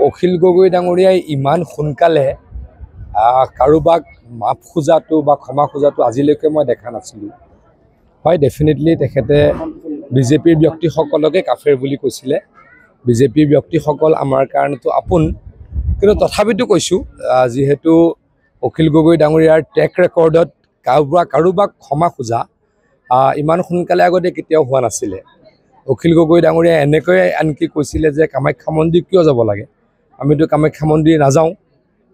অখিল গগৈ ডাঙৰীয়াই ইমান সোনকালে কাৰোবাক মাফ খোজাটো বা ক্ষমা খোজাটো আজিলৈকে মই দেখা নাছিলোঁ। হয়, ডেফিনেটলি তেখেতে বিজেপিৰ ব্যক্তিসকলকে কাফেৰ বুলি কৈছিলে। বিজেপিৰ ব্যক্তিসকল আমাৰ কাৰণেতো আপোন, কিন্তু তথাপিতো কৈছোঁ যিহেতু অখিল গগৈ ডাঙৰীয়াৰ ট্ৰেক ৰেকৰ্ডত কাৰোবাক ক্ষমা খোজা ইমান সোনকালে আগতে কেতিয়াও হোৱা নাছিলে। অখিল গগৈ ডাঙৰীয়াই এনেকৈ আনকি কৈছিলে যে কামাখ্যা মন্দিৰ কিয় যাব লাগে, আমিতো কামাখ্যা মন্দিৰ নাযাওঁ।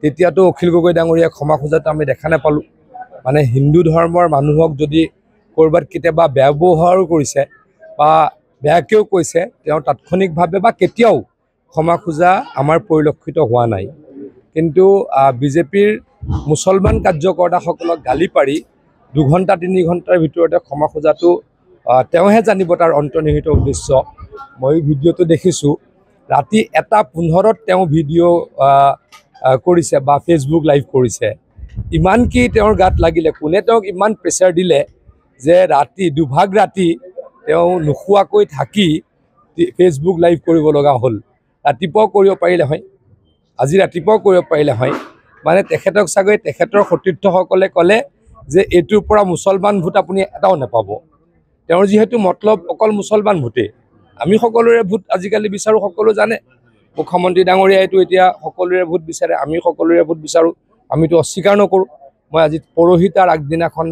তেতিয়াতো অখিল গগৈ ডাঙৰীয়াই ক্ষমা খোজাটো আমি দেখা নাপালোঁ। মানে হিন্দু ধৰ্মৰ মানুহক যদি ক'ৰবাত কেতিয়াবা বেয়া ব্যৱহাৰো কৰিছে বা বেয়াকৈও কৈছে, তেওঁ তাৎক্ষণিকভাৱে বা কেতিয়াও ক্ষমা খোজা আমাৰ পৰিলক্ষিত হোৱা নাই। কিন্তু বিজেপিৰ মুছলমান কাৰ্যকৰ্তাসকলক গালি পাৰি 2 ঘণ্টা 3 ঘণ্টাৰ ভিতৰতে ক্ষমা খোজাটো তেওঁহে জানিব তাৰ অন্তৰ্নিহিত উদ্দেশ্য। মই ভিডিঅ'টো দেখিছোঁ, ৰাতি 1:15 তেওঁ ভিডিঅ' কৰিছে বা ফেচবুক লাইভ কৰিছে। ইমান কি তেওঁৰ গাত লাগিলে, কোনে তেওঁক ইমান প্ৰেছাৰ দিলে যে দুভাগ ৰাতি তেওঁ নোখোৱাকৈ থাকি ফেচবুক লাইভ কৰিব লগা হ'ল। ৰাতিপুৱাও কৰিব পাৰিলে হয়, আজি ৰাতিপুৱাও কৰিব পাৰিলে হয়। মানে তেখেতক চাগৈ তেখেতৰ সতীৰ্থসকলে ক'লে যে এইটোৰ পৰা মুছলমান ভোট আপুনি এটাও নাপাব। তেওঁৰ যিহেতু মতলব অকল মুছলমান ভোটেই, আমি সকলোৰে ভোট আজিকালি বিচাৰোঁ, সকলো জানে। মুখ্যমন্ত্ৰী ডাঙৰীয়াইতো এতিয়া সকলোৰে ভোট বিচাৰে, আমি সকলোৰে ভোট বিচাৰোঁ, আমিতো অস্বীকাৰ নকৰোঁ। মই আজি পৰহি তাৰ আগদিনাখন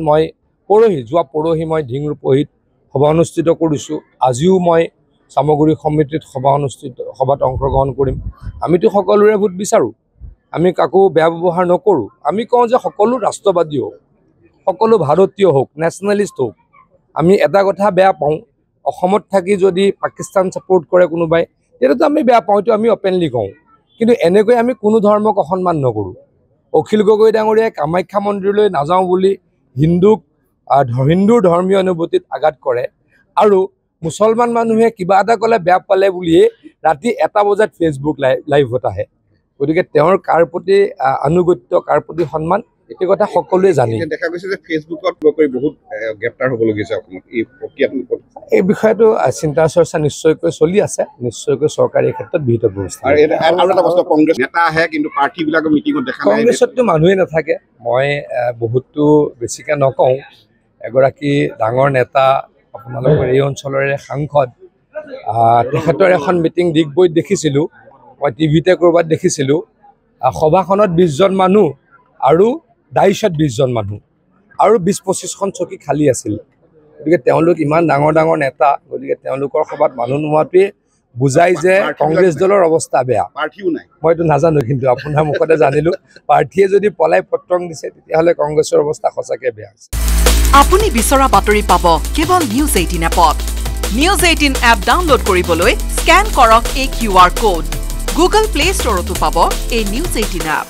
যোৱা পৰহি মই ধিংৰূপহীত সভা অনুষ্ঠিত কৰিছোঁ। আজিও মই চামগুৰি সমিতিত সভাত অংশগ্ৰহণ কৰিম। আমিতো সকলোৰে ভোট বিচাৰোঁ, আমি কাকো বেয়া ব্যৱহাৰ নকৰোঁ। আমি কওঁ যে সকলো ৰাষ্ট্ৰবাদী হওক, সকলো ভাৰতীয় হওক, নেশ্যনেলিষ্ট হওক। আমি এটা কথা বেয়া পাওঁ, অসমত থাকি যদি পাকিস্তান ছাপোৰ্ট কৰে কোনোবাই, তেতিয়াতো আমি বেয়া পাওঁ, এইটো আমি অপেনলি কওঁ। কিন্তু এনেকৈ আমি কোনো ধৰ্মক অসন্মান নকৰোঁ। অখিল গগৈ ডাঙৰীয়াই কামাখ্যা মন্দিৰলৈ নাযাওঁ বুলি হিন্দুৰ ধৰ্মীয় অনুভূতিত আঘাত কৰে, আৰু মুছলমান মানুহে কিবা এটা ক'লে বেয়া পালে বুলিয়ে ৰাতি 1 বজাত ফেচবুক লাইভত আহে। গতিকে তেওঁৰ কাৰ প্ৰতি আনুগত্য, কাৰ প্ৰতি সন্মান, এইটো কথা সকলোৱে জানে। দেখা গৈছে যে ফেচবুকত বহুত গ্ৰেপ্তাৰ হ'বলগীয়া হৈছে অসমত, এই প্ৰক্ৰিয়াটো এই বিষয়টো চিন্তা চৰ্চা নিশ্চয়কৈ চলি আছে, নিশ্চয়কৈ চৰকাৰী ক্ষেত্ৰত বিহিত ব্যৱস্থা। আৰু এটা প্ৰশ্ন, কংগ্ৰেছ নেতা আহে কিন্তু প্ৰাৰ্থীবিলাকৰ মিটিঙত দেখা নাই। কংগ্ৰেছততো মানুহেই নাথাকে। মই বহুতো বেছিকৈ নকওঁ, এগৰাকী ডাঙৰ নেতা, আপোনালোকৰ এই অঞ্চলৰে সাংসদ, তেখেতৰ এখন মিটিং ডিগবৈত দেখিছিলোঁ, মই টিভিতে ক'ৰবাত দেখিছিলোঁ। সভাখনত 20 জন মানুহ আৰু ডাইছত 20 জন মানুহ আৰু 20-25খন চকী খালী আছিল। গতিকে তেওঁলোক ইমান ডাঙৰ নেতা, গতিকে তেওঁলোকৰ সভাত মানুহ নোহোৱাটোৱে বুজাই যে কংগ্ৰেছ দলৰ অৱস্থা বেয়া। প্ৰাৰ্থীও নাই, মইতো নাজানো, কিন্তু আপোনাৰ মুখতে জানিলোঁ। প্ৰাৰ্থীয়ে যদি পলাই পত্ৰং দিছে, তেতিয়াহ'লে কংগ্ৰেছৰ অৱস্থা সঁচাকৈ বেয়া হৈছে। আপুনি বিচৰা বাতৰি পাব কেৱল নিউজ 18 এপত। নিউজ 18 এপ ডাউনলোড কৰিবলৈ স্কেন কৰক এই QR কোড। গুগল প্লে ষ্টৰতো পাব এই নিউজ 18 এপ।